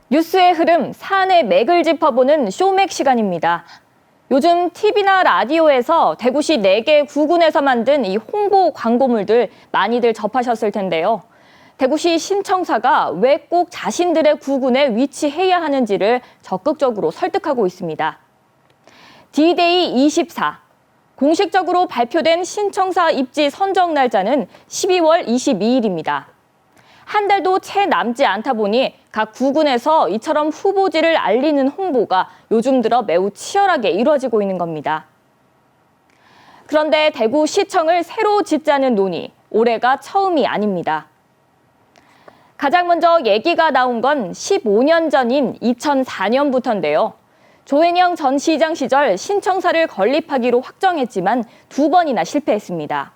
뉴스의 흐름, 사안의 맥을 짚어보는 쇼맥 시간입니다. 요즘 TV나 라디오에서 대구시 4개 구군에서 만든 이 홍보 광고물들 많이들 접하셨을 텐데요. 대구시 신청사가 왜 꼭 자신들의 구군에 위치해야 하는지를 적극적으로 설득하고 있습니다. D-Day 24. 공식적으로 발표된 신청사 입지 선정 날짜는 12월 22일입니다. 한 달도 채 남지 않다 보니 각 구군에서 이처럼 후보지를 알리는 홍보가 요즘 들어 매우 치열하게 이루어지고 있는 겁니다. 그런데 대구시청을 새로 짓자는 논의, 올해가 처음이 아닙니다. 가장 먼저 얘기가 나온 건 15년 전인 2004년부터인데요. 조앤영 전 시장 시절 신청사를 건립하기로 확정했지만 2번이나 실패했습니다.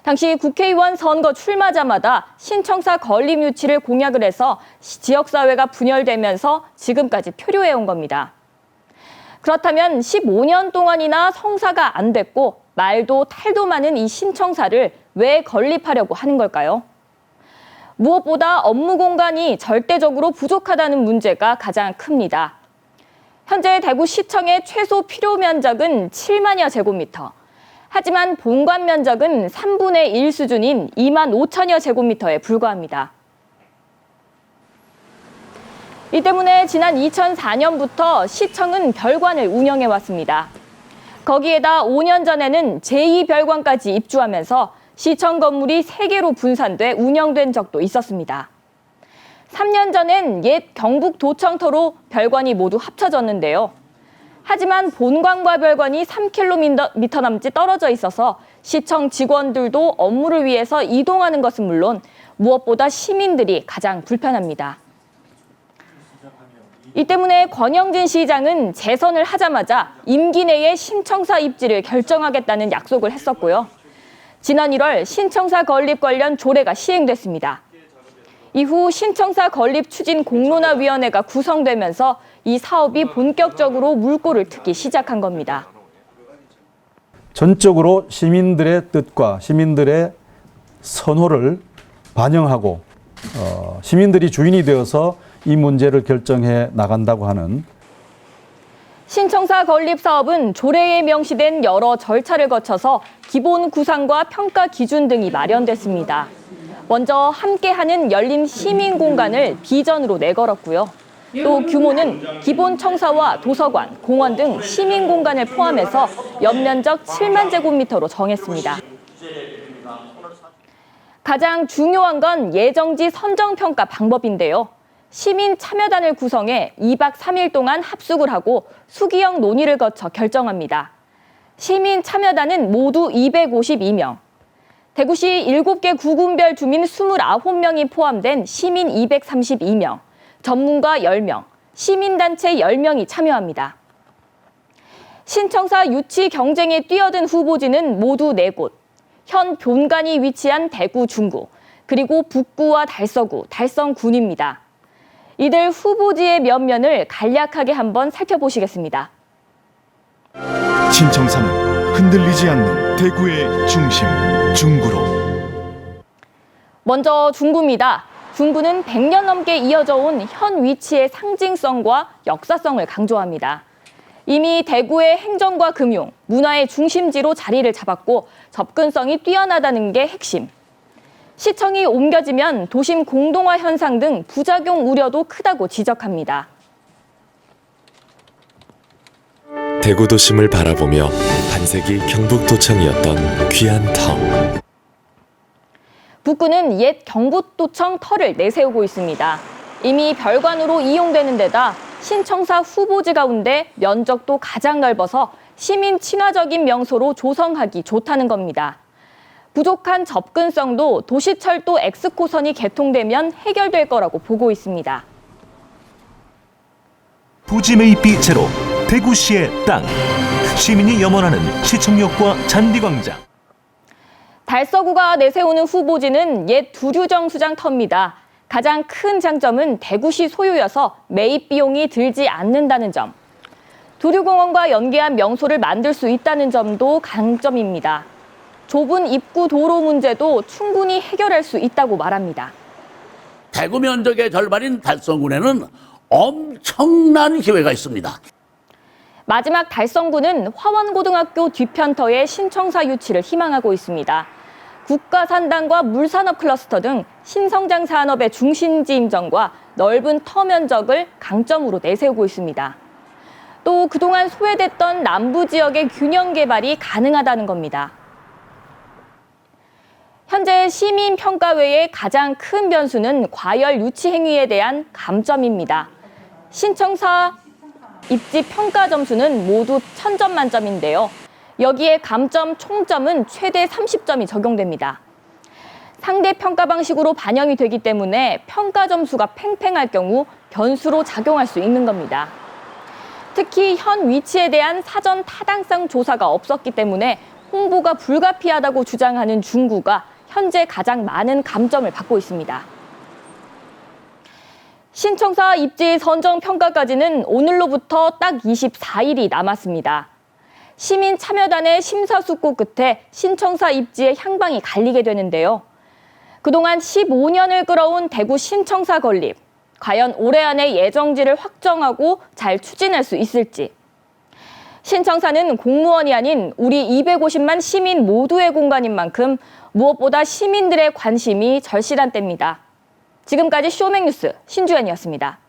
당시 국회의원 선거 출마자마다 신청사 건립 유치를 공약을 해서 지역사회가 분열되면서 지금까지 표류해온 겁니다. 그렇다면 15년 동안이나 성사가 안 됐고 말도 탈도 많은 이 신청사를 왜 건립하려고 하는 걸까요? 무엇보다 업무 공간이 절대적으로 부족하다는 문제가 가장 큽니다. 현재 대구시청의 최소 필요 면적은 7만여 제곱미터. 하지만 본관 면적은 3분의 1 수준인 2만 5천여 제곱미터에 불과합니다. 이 때문에 지난 2004년부터 시청은 별관을 운영해왔습니다. 거기에다 5년 전에는 제2별관까지 입주하면서 시청 건물이 3개로 분산돼 운영된 적도 있었습니다. 3년 전엔 옛 경북도청터로 별관이 모두 합쳐졌는데요. 하지만 본관과 별관이 3km 남짓 떨어져 있어서 시청 직원들도 업무를 위해서 이동하는 것은 물론 무엇보다 시민들이 가장 불편합니다. 이 때문에 권영진 시장은 재선을 하자마자 임기 내에 신청사 입지를 결정하겠다는 약속을 했었고요. 지난 1월 신청사 건립 관련 조례가 시행됐습니다. 이후 신청사 건립 추진 공론화위원회가 구성되면서 이 사업이 본격적으로 물꼬를 트기 시작한 겁니다. 전적으로 시민들의 뜻과 시민들의 선호를 반영하고 시민들이 주인이 되어서 이 문제를 결정해 나간다고 하는 신청사 건립 사업은 조례에 명시된 여러 절차를 거쳐서 기본 구상과 평가 기준 등이 마련됐습니다. 먼저 함께하는 열린 시민 공간을 비전으로 내걸었고요. 또 규모는 기본 청사와 도서관, 공원 등 시민 공간을 포함해서 연면적 7만 제곱미터로 정했습니다. 가장 중요한 건 예정지 선정평가 방법인데요. 시민 참여단을 구성해 2박 3일 동안 합숙을 하고 수기형 논의를 거쳐 결정합니다. 시민 참여단은 모두 252명. 대구시 7개 구군별 주민 29명이 포함된 시민 232명, 전문가 10명, 시민단체 10명이 참여합니다. 신청사 유치 경쟁에 뛰어든 후보지는 모두 4곳, 현 본관이 위치한 대구 중구, 그리고 북구와 달서구, 달성군입니다. 이들 후보지의 면면을 간략하게 한번 살펴보시겠습니다. 신청사는 흔들리지 않는 대구의 중심, 중구로. 먼저 중구입니다. 중구는 100년 넘게 이어져 온 현 위치의 상징성과 역사성을 강조합니다. 이미 대구의 행정과 금융, 문화의 중심지로 자리를 잡았고 접근성이 뛰어나다는 게 핵심. 시청이 옮겨지면 도심 공동화 현상 등 부작용 우려도 크다고 지적합니다. 대구 도심을 바라보며 반세기 경북도청이었던 귀한 터. 북구는 옛 경북도청 터를 내세우고 있습니다. 이미 별관으로 이용되는 데다 신청사 후보지 가운데 면적도 가장 넓어서 시민 친화적인 명소로 조성하기 좋다는 겁니다. 부족한 접근성도 도시철도 X코선이 개통되면 해결될 거라고 보고 있습니다. 부지 매입비 제로, 대구시의 땅. 시민이 염원하는 시청역과 잔디광장. 달서구가 내세우는 후보지는 옛 두류정수장 터입니다. 가장 큰 장점은 대구시 소유여서 매입 비용이 들지 않는다는 점. 두류공원과 연계한 명소를 만들 수 있다는 점도 강점입니다. 좁은 입구 도로 문제도 충분히 해결할 수 있다고 말합니다. 대구 면적의 절반인 달성군에는 엄청난 기회가 있습니다. 마지막 달성군은 화원고등학교 뒤편터의 신청사 유치를 희망하고 있습니다. 국가산단과 물산업 클러스터 등 신성장 산업의 중심지 임정과 넓은 터 면적을 강점으로 내세우고 있습니다. 또 그동안 소외됐던 남부 지역의 균형 개발이 가능하다는 겁니다. 현재 시민평가회의 가장 큰 변수는 과열 유치 행위에 대한 감점입니다. 신청사 입지 평가 점수는 모두 1000점 만점인데요. 여기에 감점 총점은 최대 30점이 적용됩니다. 상대 평가 방식으로 반영이 되기 때문에 평가 점수가 팽팽할 경우 변수로 작용할 수 있는 겁니다. 특히 현 위치에 대한 사전 타당성 조사가 없었기 때문에 홍보가 불가피하다고 주장하는 중구가 현재 가장 많은 감점을 받고 있습니다. 신청사 입지 선정 평가까지는 오늘로부터 딱 24일이 남았습니다. 시민 참여단의 심사숙고 끝에 신청사 입지의 향방이 갈리게 되는데요. 그동안 15년을 끌어온 대구 신청사 건립, 과연 올해 안에 예정지를 확정하고 잘 추진할 수 있을지. 신청사는 공무원이 아닌 우리 250만 시민 모두의 공간인 만큼 무엇보다 시민들의 관심이 절실한 때입니다. 지금까지 쇼맥뉴스 신주연이었습니다.